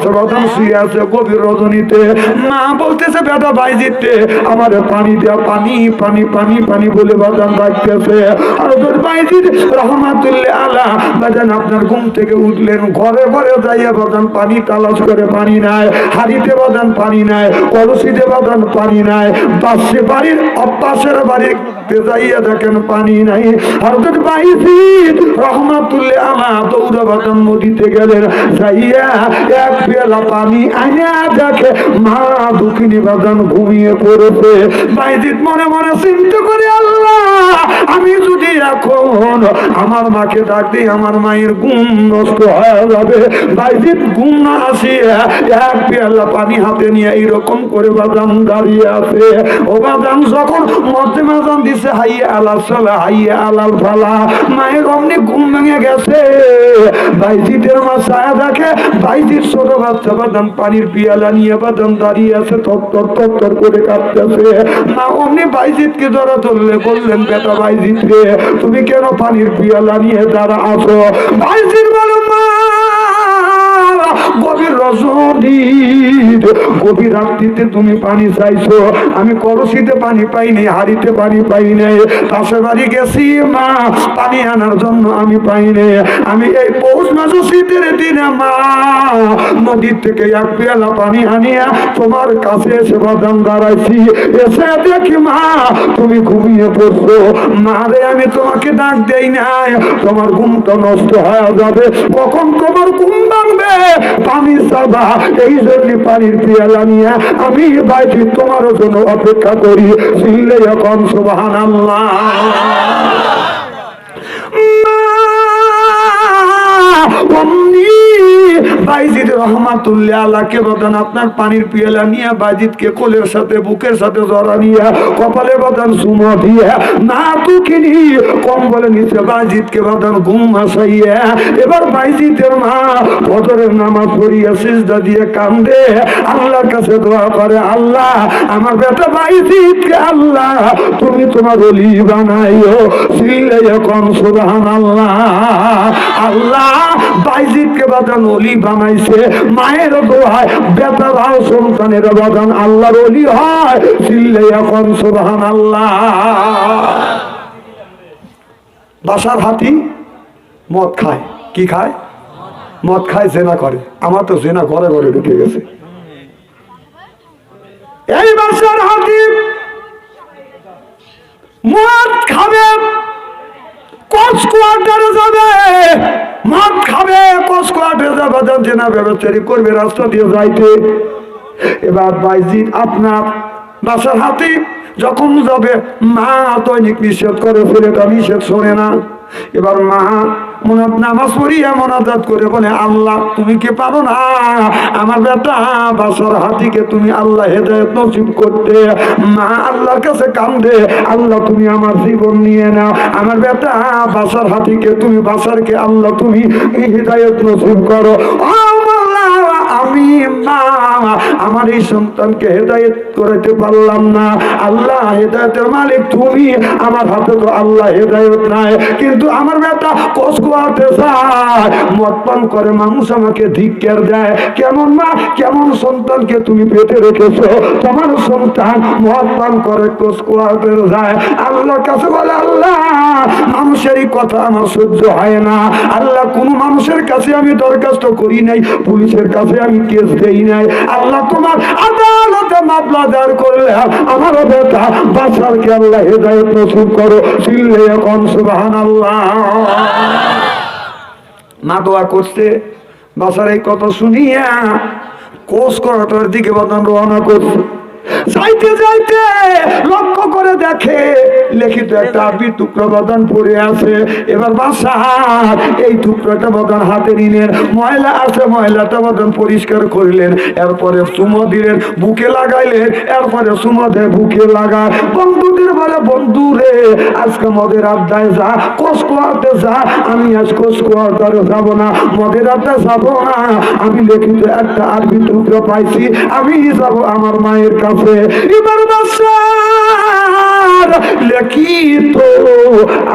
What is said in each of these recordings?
আছে বাদাম শুয়ে আছে গভীর রজনীতে। মা বলতেছে বেটা বাইজিতে আমার পানি দেওয়া, পানি পানি পানি পানি বলে বাদাম ডাকতেছে। আর তোর বাইজিদ রহমাতুল্লাহ আলাইহি বাদান আপনার ঘুম থেকে উঠলেন, ঘরে ঘরে যাইয়া বাদান পানি তালাশ করে, পানি নাই, হাড়িতে বাদান পানি নাই, কলসিতে বাদান পানি নাই, পাশে বাড়ির অপাশের বাড়ির যাইয়া দেখেন পানি নাই। হযরত বাইজিদ রহমাতুল্লাহ আলাইহি দৌড়া বাদান নদীতে গেলেন, যাইয়া এক পেয়ালা পানি আইনা দেখে মা দুঃখিনী বাদান ঘুমিয়ে পড়েছে। বাইজিদ মনে মনে চিন্তা করে, আল্লাহ আমি যদি এখন আমার মাকে ডাক দিই আমার মায়ের ঘুম নষ্ট হয়ে যাবে। বাইজিদ ঘুম না আসিয়া এক পেয়ালা পানি হাতে নিয়ে এইরকম করে বাদাম দাঁড়িয়ে আছে। ও বাদাম যখন মধ্যে মাদাম দিছে হাইয়া আলাল সালাহ হাইয়া আলাল ফালাহ, মায়ের অমনি ঘুম ভেঙে গেছে। বাইজিদের মা ছায়া দেখে বাইজির ছোট বাচ্চা বাদাম পানির পিয়ালা নিয়ে বাদাম দাঁড়িয়ে আছে, থরথর থরথর করে কাঁপতেছে। মা অমনি বাইজিদকে ধরা ধরলে বললেন, বেটা বাইজিদ রে তুমি কেন পানির পিয়ালা নিয়ে দাঁড়া আছো? বাইজিদ বলো, মা গভীর রজনী গভীর রাত্রিতে তুমি পানি চাইছো, আমি কলসিতে পানি পাইনি, হাড়িতে পানি পাই নাই, পাশে বাড়ি গেছি মা পানি আনার জন্য আমি পাইনি। আমি এই পৌষ মাস শীতের দিনে মা নদীর থেকে এক পেয়ালা পানি আনিয়া তোমার কাছে এসে বাদাম দাঁড়াইছি, এসে দেখি মা তুমি ঘুমিয়ে পড়ছো। মা রে আমি তোমাকে ডাক দেই নাই, তোমার ঘুমটা নষ্ট হয়ে যাবে, কখন তোমার ঘুম ভাঙবে পানি চাবা, এই জন্য পানির পিয়ালা নিয়ে আমি বাইরে তোমার জন্য অপেক্ষা করি। চিল্লে এখন সুবহানাল্লাহ। বাইজিদ রহমাতুল্লাহ আলাইহি বলেন আপনার পানির পিয়ালা নিয়ে বাইজিদকে কোলের সাথে বুকের সাথে জড়া নিয়ে কপালে বলেন চুমো দিয়ে না দুঃখিনী কম্বলে নিচে বাইজিদকে বলেন ঘুম আসাইয়া এবার বাইজিদের মা ফজরের নামাজ পড়িয়া সিজদা দিয়ে কান্দে, আল্লাহর কাছে দোয়া করে, আল্লাহ আমার বেটা বাইজিদকে আল্লাহ তুমি তোমার ওলি বানাইও। চিল্লে এখন সুবহানাল্লাহ। আল্লাহ বাইজিদকে বাদান ওলি বানাইছে, মায়ের দোয়ায় বেটারাও সন্তানের বাদান আল্লাহর ওলি হয়। চিল্লে এখন সুবহানাল্লাহ। বাসার হাতি মদ খায়, কি খায়? মদ খায়, জেনা করে। আমার তো জেনা ঘরে ঘরে ঢুকে গেছে। এই বাসার হাতি মদ খাবে, কসকোয়ার্টারে যাবে, মদ খাবে, কসকোয়ার্টারে যাবে, জেনা ব্যবচারী করবে রাস্তা দিয়ে যাইতে। এবার বাইজিদ আপনার বাসার হাতি যখন যাবে মা দৈনিক নিষেধ করে, ছেলেটা নিষেধ শোনে না। এবার মা নামাজ পড়িয়া মোনাজাত করে বলে, আল্লাহ তুমি কি পারো না আমার বেটা বাসার হাতিকে তুমি আল্লাহ হেদায়েত নসিব করতে। মা আল্লাহর কাছে কান্দে, আল্লাহ তুমি আমার জীবন নিয়ে নাও, আমার বেটা বাসার হাতিকে তুমি বাসারকে আল্লাহ তুমি হেদায়েত নসিব করো। আমি মা আমার এই সন্তানকে হেদায়েত করতে পারলাম না, আল্লাহ হেদায়েতের মালিক তুমি, আমার হাতে তো আল্লাহ হেদায়েত নাই, কিন্তু আমার বেটা কসকোয়াতে যায়, মদ পান করে, মানুষ আমাকে ধিক্কার দেয়। কেমন মা কেমন সন্তানকে তুমি পেটে রেখেছো, তোমার সন্তান মদ পান করে কসকোয়াতে যায়। আল্লাহর কাছে বলে, আল্লাহ মানুষেরই কথা আমার সহ্য হয় না, আল্লাহ কোন মানুষের কাছে আমি দরখাস্ত করি নাই, পুলিশের কাছে আমি কেস দেই নাই, আল্লাহ তোমার আদালতে মামলা দায়ের করলে আমার বেটা বাসারকে আল্লাহ হেদায়েত নসিব করো। চিল্লে এখন সুবহানাল্লাহ। মা দোয়া করছে, বাসার এই কথা শুনিয়া কোষ করাটার দিকে বদন রওনা করছে। যাইতে যাইতে লক্ষ্য করে দেখে লিখিত একটা আরবি টুকরো বাদান পড়ে আছে। এবার বাসার এই টুকরোটা বাদান হাতে নিলেন, ময়লা আছে ময়লাটা বাদান পরিষ্কার করলেন, এরপরে চুমো দিলেন, বুকে লাগাইলেন, এরপরে চুমো দিয়ে বুকে লাগায় বন্ধুদের বলে, বন্ধু রে আজকে মদের আড্ডায় যা, কসকোয়াতে যা, আমি আজ কসকোয়াতে যাবো না, মদের আড্ডায় যাবো না, আমি লিখিত একটা আরবি টুকরো পাইছি, আমি যাবো আমার মায়ের কাছে। এবার বাসার লিখিত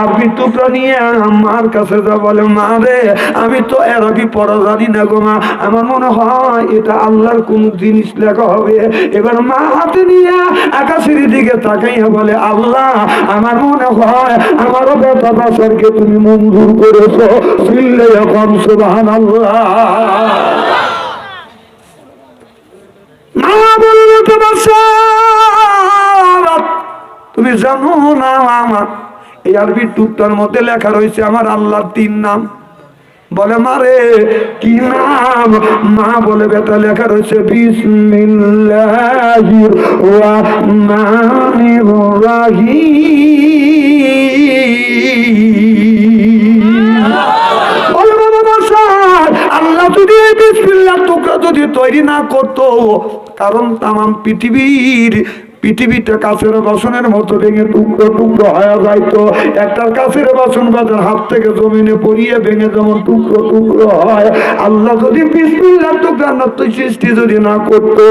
আরবি টুকরা নিয়ে আমার কাছে যা বলে, মা রে আমি তো আরবি পড়া জানি না গো মা, আমার মনে হয় এটা আল্লাহর কোন জিনিস লেখা হবে। এবার মা হাতে নিয়ে আকাশের দিকে তাকাইয়া বলে, আল্লাহ আমার মনে হয় আমারও বেটা বাসারকে তুমি মঞ্জুর করেছো। চিল্লে এখন সুবহানাল্লাহ। মা বলে, বেটা বাসার তুমি জানো না আমার এই আরবি টুকটার মধ্যে লেখা রয়েছে আমার আল্লাহর 3 নাম। বলে মারে কি নাম? মা বলে বেটা লেখা রয়েছে বিসমিল্লাহির রাহমানির রাহিম। বলে বাবা বাসার আল্লাহ যদি এই বিসমিল্লাহ টুকরা যদি তৈরি না করতো, কারণ তামাম পৃথিবীটা কাছের বাসনের মতো ভেঙে টুকরো টুকরো হয়ে যাইতো। একটার কাছের বাসন বাজার হাত থেকে জমিনে পড়িয়ে ভেঙে যেমন টুকরো টুকরো হয়, আল্লাহ যদি বিসমিল্লাহ টুকরা না সৃষ্টি যদি না করতো,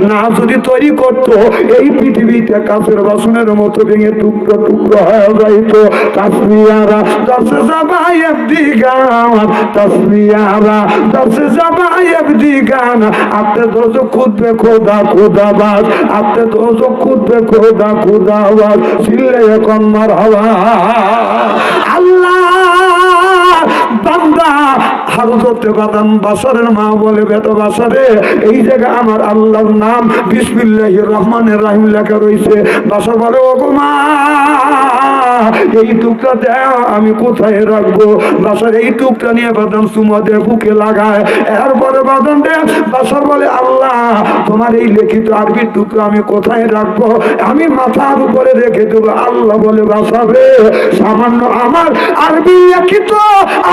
না যদি তৈরি করতো, এই পৃথিবীটা কাছের বাসনের মতো ভেঙে টুকরো টুকরো হয়ে যাইতো। তাসমিয়ারা দশে জাবায়েব দিগান, তাসমিয়ারা দশে জাবায়েব দিগান, আপনি দোজো খুদবে খোদা খোদা বাস, আপনি দোজো খুদবে খোদা খোদা বাস। চিল্লে এখন মারহাবা। আল্লাহ বান্দা হযরতে বাদাম বাসারের মা বলে, বেটা বাসারে এই জায়গা আমার আল্লাহর নাম বিসমিল্লাহির রহমানির রহিম লেখা রয়েছে। বাসা বলে, ও গো মা এই টুকটা দেও আমি কোথায় রাখবো? বাসার এই টুকটা নিয়ে বাদাম চুমা দিয়ে বুকে লাগায়। এরপরে বাদাম দে বাসার বলে, আল্লাহ তোমার এই লিখিত আরবি টুকরা আমি কোথায় রাখবো? আমি মাথার উপরে রেখে দেবো। আল্লাহ বলে, বাসাবে সামান্য আমার আরবি লিখিত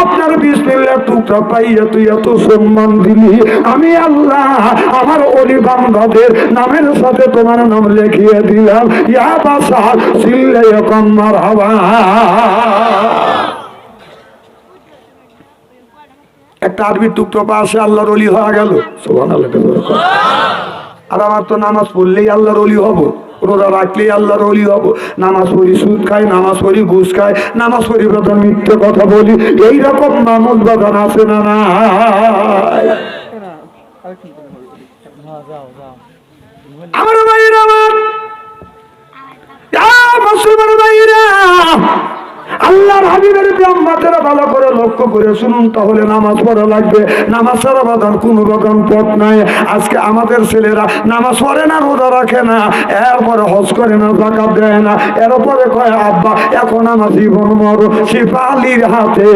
আপনার বিসমিল্লাহ টুকরা পাইয়া তুই এত সম্মান দিলি, আমি আল্লাহ আমার ওলি বান্দাদের নামের সাথে তোমার নাম লিখিয়ে দিলাম। ইয়া বাসা চিল্লে এখন মারহাবা। একটা আরবি টুকরো পাশে আল্লাহর ওলি হয়ে গেল। সুবহানাল্লাহ। আর আমার তো নামাজ পড়লেই আল্লাহর ওলি হব, রোজা রাখলেই আল্লাহর ওলি হব, নামাজ পড়ি সুদ খাই, নামাজ পড়ি ঘুষ খাই, নামাজ পড়ি প্রধান মিথ্যে কথা বলি, এইরকম মানুষ বাদান আছে না? না আমার ভাইরা, আমার মুসলমান ভাইরা, আল্লাহর হাবিবের ব্রাহ্মণেরা ভালো করে লক্ষ্য করে শুনুন, তাহলে নামাজ পড়া লাগবে। নামাজ ছাড়া বাদান কোন রকম পথ নাই। আজকে আমাদের ছেলেরা নামাজ পড়ে না, রোজা রাখে না, এরপরে হজ করে না, যাকাত দেয় না, এরপরে কয় আব্বা এখন আমার জীবন মর শিপালির হাতে,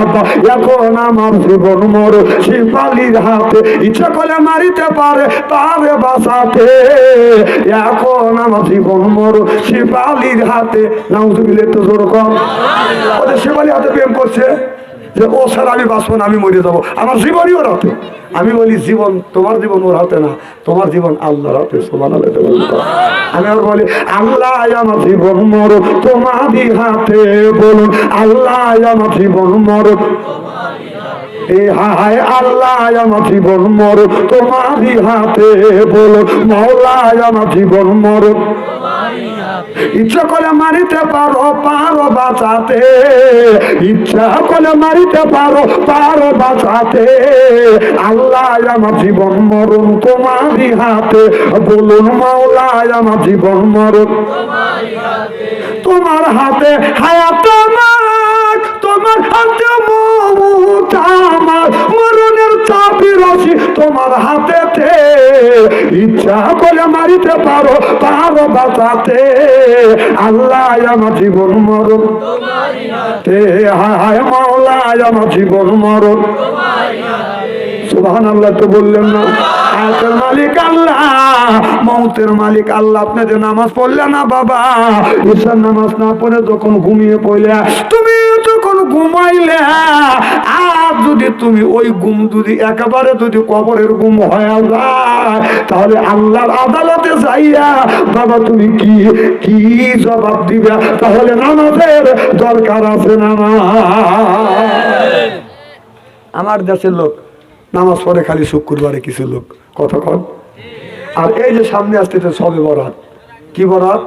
আব্বা এখন আমার জীবন মর শিপালির হাতে, ইচ্ছা করে মারিতে পারে পারে বাঁচাতে, এখন আমার জীবন মর শিপালির হাতে। নাউজুবিল্লাহ, তো জোর কর। ওদের শিবালি হাতে প্রেম করছে যে ও স্যার আমি বাঁচবো না, আমি মরে যাবো, আমার জীবনই ওর হাতে। আমি বলি জীবন তোমার জীবন ওর হাতে না, তোমার জীবন আল্লাহর হাতে। সুবহানাল্লাহ। আমি আর বলি আল্লাহ আমার জীবন মর তোমারই হাতে, বলুন আল্লাহ আমার জীবন মর, হায় আল্লাহ আমার জীবন মর তোমারই হাতে, বলুন মাওলা আমার জীবন মর। ইচ্ছা করে মারিতে পারো পারো বাঁচাতে, ইচ্ছা করে মারিতে পারো পারো বাঁচাতে, আল্লাহ আমার জীবন মরণ তোমারই হাতে, বলুন মাওলা আমার জীবন মরণ তোমার হাতে, হায়াত আমার তোমার হাতে, মৌত আমার মরণের চাবি রশি তোমার হাতেতে, ইচ্ছা করে মারিতে পারো পারো বাঁচাতে, আল্লাহ আমার জীবন মরণ তে, হায় মাওলা আমার জীবন মরণ। সুবহানাল্লাহ তো বললেন না? হায়াতের মালিক আল্লাহ, মৌতের মালিক আল্লাহ। আপনাদের নামাজ পড়লে না বাবা, ঈশার নামাজ না পড়ে যখন ঘুমিয়ে পড়লে, তুমি যখন ঘুমাইলে, আর যদি তুমি ওই ঘুম যদি একেবারে যদি কবরের ঘুম হয়ে যায়, তাহলে আল্লাহর আদালতে যাইয়া বাবা তুমি কি কি জবাব দিবে? তাহলে নামাজের দরকার আছে না? আমার দেশের লোক নামাজ পড়ে খালি শুক্রবারে, কিছু লোক কথা কন, আর এই যে সামনে আসতেছে সবে বরাত, কি বরাত?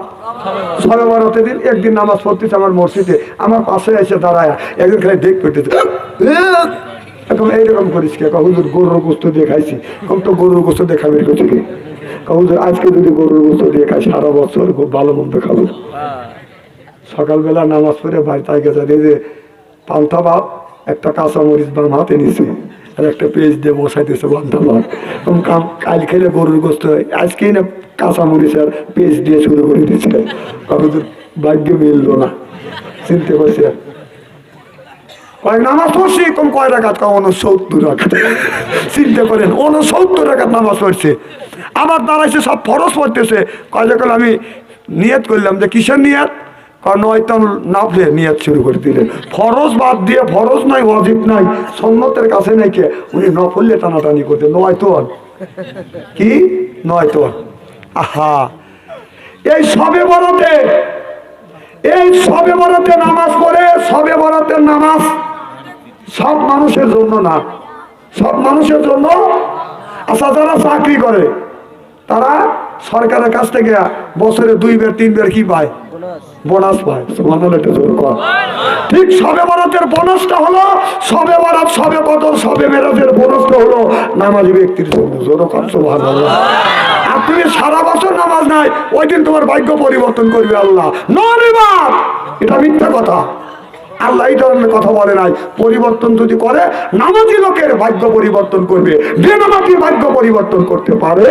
সবে বরাতের দিন একদিন নামাজ পড়তেছে আমার মসজিদে, আমার পাশে এসে দাঁড়ায়, একদিন খালি দেখ পেতেছে, এখন এইরকম করিস কে? হুজুর গরুর গোস্ত দিয়ে খাইছি। কম তো গরুর গোস্ত দিয়ে খাবে কোথেকে? হুজুর আজকে যদি গরুর গোস্ত দিয়ে খাই সারা বছর খুব ভালো মন্দ খাবো। সকালবেলা নামাজ পড়ে বাড়িতে গেছে, এই যে পান্তা ভাত, একটা কাঁচামরিচ বাম হাতে নিছে, আর একটা পেঁয়াজ দিয়ে বসাইতেছে পান্তা ভাত। কাল খেলে গরুর গোস্ত হয়, আজকেই না কাঁচামরিচ আর পেঁয়াজ দিয়ে শুরু করে দিচ্ছে। হুজুর ভাগ্যে মিললো না, চিনতে পারছি। নামাজ পড়ছি কম কয় রাকাত? 69 রাকাত। চিন্তা করেন 69 রাকাত নামাজ পড়ছে। আবার দাঁড়াইছে, সব ফরজ পড়তেছে। কয় যখন আমি নিয়ত করলাম যে কিসের নিয়ত, কারণ হয়তো নাফলে নিয়ত শুরু করে দিলেন। ফরজ বাদ দিয়ে, ফরজ নাই, ওয়াজিব নাই, সুন্নতের কাছে নাই, কে উনি নফলে টানাটানি করতে নয়তো কি নয়তো। আহা, এই সবে বরাতে, এই সবে বরাতে নামাজ পড়ে, সবে বরাতের নামাজ সব মানুষের জন্য না, সব মানুষের জন্য। আচ্ছা, যারা চাকরি করে তারা সরকারের কাছ থেকে বছরে 2 বার 3 বার কি পায়? বোনাস পায়। ঠিক সবে বরাতের বোনাসটা হলো, সবে বরাত, সবে কদর, সবে মেরাজের বোনাসটা হলো নামাজি ব্যক্তির জন্য। জোর কম সুবহানাল্লাহ। আর তুমি সারা বছর নামাজ নাই, ওই দিন তোমার ভাগ্য পরিবর্তন করবে আল্লাহ। নরিবাদ, এটা মিথ্যা কথা। আল্লাহ এই ধরনের কথা বলে নাই। পরিবর্তন যদি করে, নামাজি লোকের ভাগ্য পরিবর্তন করবে, বেনামাজি ভাগ্য পরিবর্তন করতে পারে।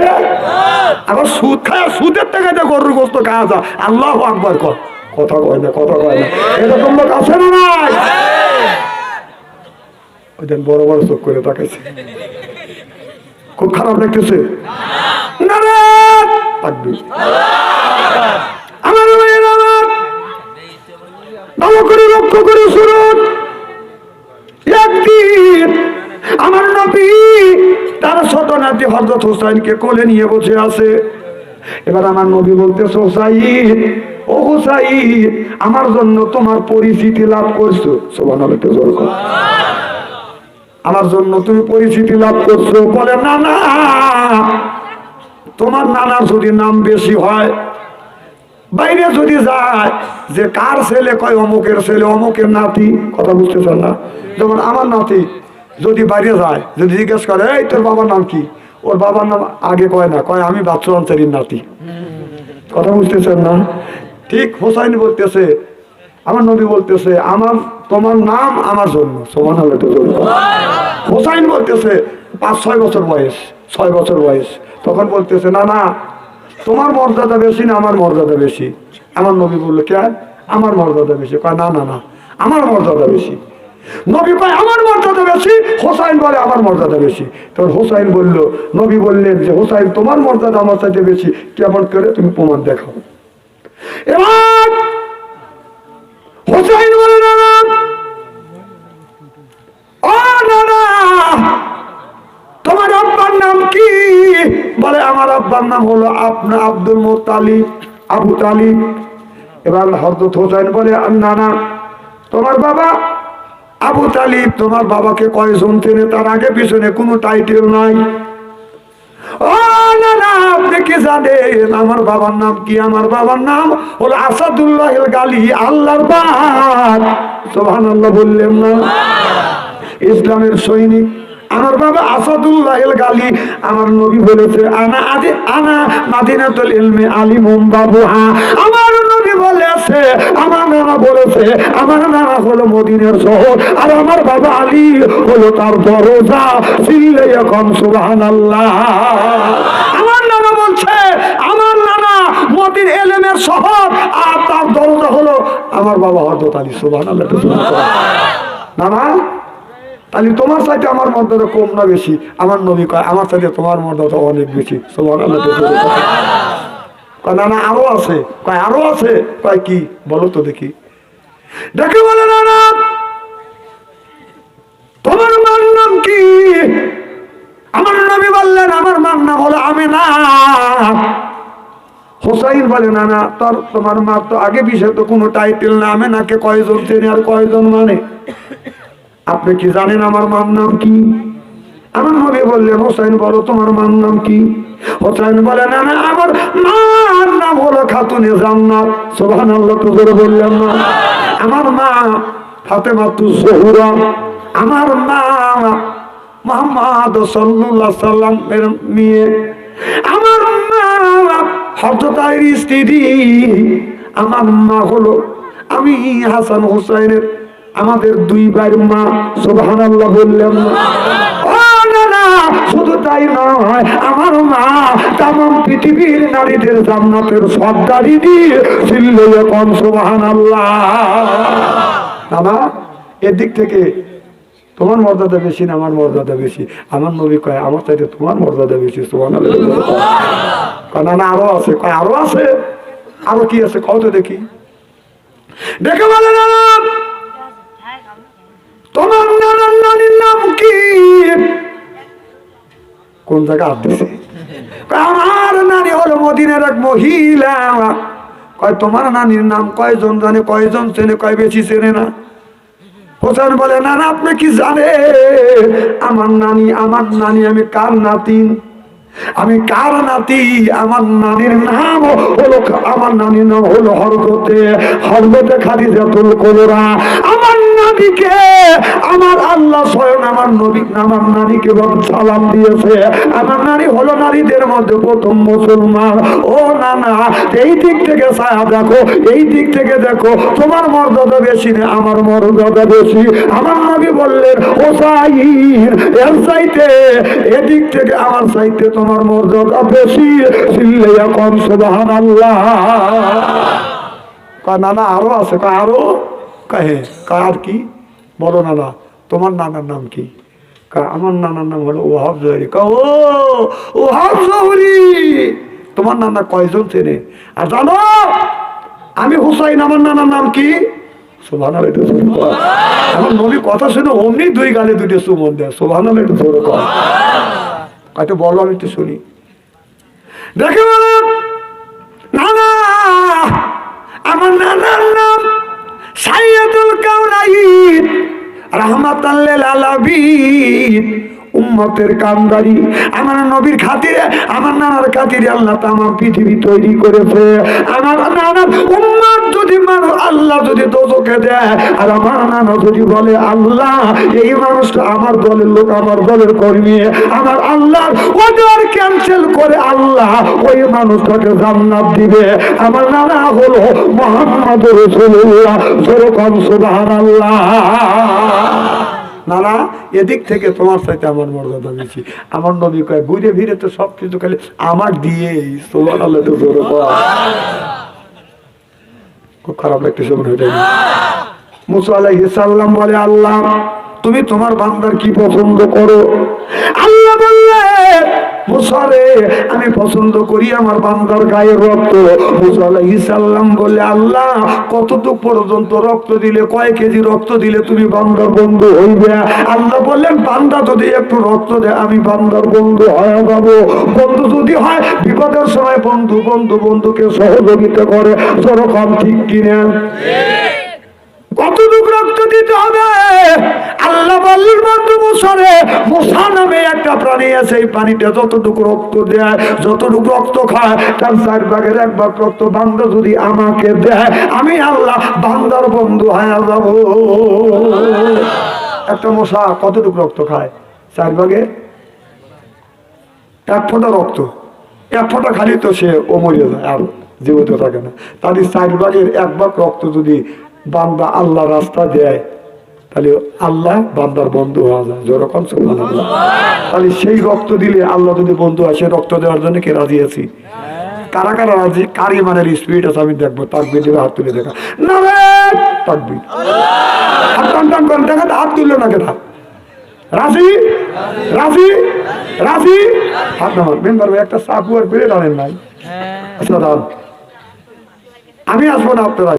আবার সুদ খায়, সুদের টাকাতে গরুর গোস্ত খাওয়া যায়। আল্লাহু আকবার কর, কথা কয় না, কথা কয় না। এরকম লোক আছে না নাই? ওই দিন বড় বড় চোখ করে তাকাইছে, খুব খারাপ লাগতেছে। আমার ভালো করে লক্ষ্য করে শুনুন। একদিন আমার নবী তার ছোট নাতি হযরত হুসাইনকে কোলে নিয়ে বসে আছে। এবার আমার নবী বলতেছে, হুসাইন, ও হুসাইন, আমার জন্য তোমার পরিচিতি লাভ করছো। সুবহানাল্লাহ। আমার জন্য তুমি পরিচিতি লাভ করছো? বলে, না না, তোমার নানার যদি নাম বেশি হয়, বাইরে যদি যায়, যে কার ছেলে, কয় অমুকের ছেলে, অমুকের নাতি। কথা বুঝতেছেন না? যেমন আমার নাতি যদি বাইরে যায়, যদি জিজ্ঞেস করে, এই তোর বাবার নাম কি, ওর বাবার নাম আগে কয় না, কয় আমি বাচ্চু আনসারির নাতি। কথা বুঝতেছেন না? ঠিক হোসাইন বলতেছে, আমার নবী বলতেছে, আমার তোমার নাম আমার জন্য। সুবহানাল্লাহ। হোসাইন বলতেছে 5-6 বছর বয়স, 6 বছর বয়স। তখন বলতেছে, না না, তোমার মর্যাদা বেশি না আমার মর্যাদা বেশি? আমার নবী বললো, কে? আমার মর্যাদা বেশি। কয়, না না না, আমার মর্যাদা বেশি। নবী কয়, আমার মর্যাদা বেশি। হোসাইন বলে, আমার মর্যাদা বেশি। তখন হোসাইন বলল, নবী বললেন যে, হোসাইন, তোমার মর্যাদা আমার চাইতে বেশি, কেমন করে? তুমি প্রমাণ দেখাও। এবার হোসাইন বলে, না না, ও না না, তোমার আব্বার নাম কি? বলে, আমার আব্বার নাম হলো আপনার আব্দুল মুত্তালিব, আবু তালিব। এবার হযরত হোসেন বলে, না না, তোমার বাবা আবু তালিব, তোমার বাবাকে কয়জন চেনে? তার আগে পিছনে কোনো টাইটেল নাই। ও না না, আপনি কি জানেন আমার বাবার নাম কি? আমার বাবার নাম হলো আসাদুল্লাহ গালি, আল্লাহর বাগ। সুবহানাল্লাহ বললেন না? ইসলামের সৈনিক আমার বাবা আসাদুল্লাহ গালি। আমার নবী বলেছে, আনা আদি আনা মাদিনাতুল ইলমি আলিমুম বাবুহা। আমার নবী বলেছে, আমার নানা বলেছে, আমার নানা হলো মদিনার শহর, আর আমার বাবা আলী হলো তার দরজা। চিল্লে এখন সুবহানাল্লাহ। আমার নানা বলছে, আমার নানা মদিনার ইলমের শহর, আর তার দরজা হলো আমার বাবা হযরত আলী। সুবহানাল্লাহ। নানা, তাহলে তোমার চাইতে আমার মর্যাদা কম না বেশি? আমার নবী কয়, আমার চাইতে তোমার মর্যাদা অনেক বেশি। সুবহানাল্লাহ। কয়, না না, আরো আছে। কয়, আরো আছে? কয়, কি বলো তো দেখি। দেখে বলে, না না, তোমার মার নাম কি? আমার নবী বললেন, আমার মার নাম হলো আমিনা। হোসাইন বলে, না না, তোমার মার তো আগে বিষয়ে তো কোনো টাইটেল না। আমিনাকে কয়জন চেনে আর কয়জন মানে? আপনি কি জানেন আমার মার নাম কি? আমার নবী বললেন, হোসাইন বলো তোমার মার নাম কি? হোসেন বলে না না আমার মার নাম হলো খাতুনে জান্নাত। সুবহানাল্লাহ, তো জোরে বললেন না? আমার মা ফাতেমাতুজ জোহরা, আমার মা মুহাম্মদ সাল্লাল্লাহু আলাইহি সাল্লামের মেয়ে, আমার মা হযরত আলীর স্ত্রী, আমার মা হলো আমি হাসান হুসাইনের আমাদের দুই ভাইয়ের মা। সুবহানাল্লাহ বললেন না? ও না না, শুধু তাই নয়, আমার মা তামাম পৃথিবীর নারীদের জান্নাতের সর্দারি দিয়ে চিল্লিয়ে কোন সুবহানাল্লাহ। বাবা, এদিক থেকে তোমার মর্যাদা বেশি না আমার মর্যাদা বেশি? আমার নবী কয় আমার চাইতে তোমার মর্যাদা বেশি। সুবহানাল্লাহ। না না, আরো আছে। কয় আরো আছে? আরো কি আছে কত দেখি? দেখে বলে না তোমার নানার নানির নাম কি? কোন জায়গা আসতেছে? আমার নানি হলো মদিনার এক মহিলা। কয় তোমার নানির নাম কয়জন জানে? কয়জন চেনে? কয় বেশি চেনে না। হোসেন বলে না না, আপনি কি জানে আমার নানি আমি কার নাতি? আমি কার নাতি? আমার নানির নাম হলো হযরতে খাদিজাতুল কুবরা। আমার নানিকে আমার আল্লাহ স্বয়ং আমার নানিকে সালাম দিয়েছে। আমার নানি হলো নারীদের মধ্যে প্রথম মুসলমান। ও না না, এই দিক থেকে ছায়া দেখো, এই দিক থেকে দেখো, তোমার মর্যাদা বেশি না আমার মর্যাদা বেশি। আমার নবী বললেন হোসাইন এর চাইতে এদিক থেকে আমার চাইতে তোমার মর্যাদা বেশি। চিল্লাইয়া কোন সুবহানাল্লাহ। কয় না না, আরো আছে। কয় আরো? কহে কার কি বলো না না, তোমার নানার নাম কি? আমার নানার নাম হলো ওহাব জহরি। ওহাব জহরি, তোমার নানা কয়জন চেনে? আর জানো আমি হুসাইন, আমার নানার নাম কি? সুবহানাল্লাহ। আমার নবী কথা শুনে অমনি দুই গালে দুটো চুমন দেয়। সুবহানাল্লাহ, একটু জোরে কর। একটু বলো, আমি একটু শুনি। দেখে বলে না না, আমার নানার নাম সাইয়্যিদুল কাউনাইন রাহমাতাল লিল আলামিন, উম্মতের কান্দারি। আমার নবীর খাতিরে, আমার নানার খাতিরে আল্লাহ তামাম পৃথিবী তৈরি করেছে। আমার নানার উম্মত যদি মানুষ আল্লাহ যদি দোজখে দেয়, আর আমার নানা যদি বলে আল্লাহ এই মানুষটা আমার দলের লোক, আমার দলের কর্মী, আমার আল্লাহর অর্ডার ক্যান্সেল করে আল্লাহ ওই মানুষটাকে জান্নাত দিবে। আমার নানা হলো মুহাম্মদ রাসূলুল্লাহ। যেরকম সুবহানাল্লাহ। নানা এদিক থেকে তোমার সাথে আমার মর্যাদা বেশি। আমার নবী কয় ঘুরে ফিরে তো সবকিছু খালি আমার দিয়েই। সুবহানাল্লাহ, তো জোরে বল। খুব খারাপ লাগতেছে মনে হয়। মুসা আলাইহিস সালাম বলে আল্লাহ তুমি তোমার বান্দার কি পছন্দ করো? আল্লাহ বললে মুসা রে আমি পছন্দ করি আমার বান্দার গায়ের রক্ত। মুসা আলাইহিস সালাম বলে আল্লাহ কতটুকু পর্যন্ত রক্ত দিলে, কয় কেজি রক্ত দিলে তুমি বান্দার বন্ধু হইবে? আল্লাহ বললেন বান্দা যদি একটু রক্ত দেয় আমি বান্দার বন্ধু হয়ে যাবো। বন্ধু যদি হয় বিপদের সময় বন্ধুকে সহযোগিতা করে। যেরকম ঠিক কিনা? কতটুকু রক্ত দিতে হবে? আল্লাহ বললেন বন্ধু মুসারে, মুসা নামে একটা প্রাণী আছে, এই প্রাণীটা যতটুকু রক্ত দেয়, যতটুকু রক্ত খায়, তার 4 ভাগের 1 ভাগ রক্ত বান্দা যদি আমাকে দেয়, আমি আল্লাহ বান্দার বন্ধু হয়ে যাব। একটা মশা কতটুকু রক্ত খায়? 4 ভাগের 1 ফোঁটা রক্ত। 1 ফোঁটা খালি তো সে ও মরে যায়, আর জীবিত থাকে না। তাদের 4 ভাগের 1 ভাগ রক্ত যদি বান্দা আল্লাহ রাস্তা দেয়, তাহলে আল্লাহ বান্দার বন্ধু হওয়া যায়। যেরকম সুবহানাল্লাহ। তাহলে সেই রক্ত দিলে আল্লাহ যদি বন্ধু আসে, রক্ত দেওয়ার জন্য কে রাজি আছি? কারা কারা রাজি? কার ইমানের স্পিরিট আছে আমি দেখবো। তাকবীর দিবে, হাত তুলে দেখা। নারে তাকবীর, হাত টান টান করেন, দেখা হাত তুললো না কেনা? রাজি রাজি রাজি? হাত নামান। মেম্বার একটা চাকু আর বেড়ে টানেন নাই। আচ্ছা দাঁড়ান, আমি আসবো না, আপনারা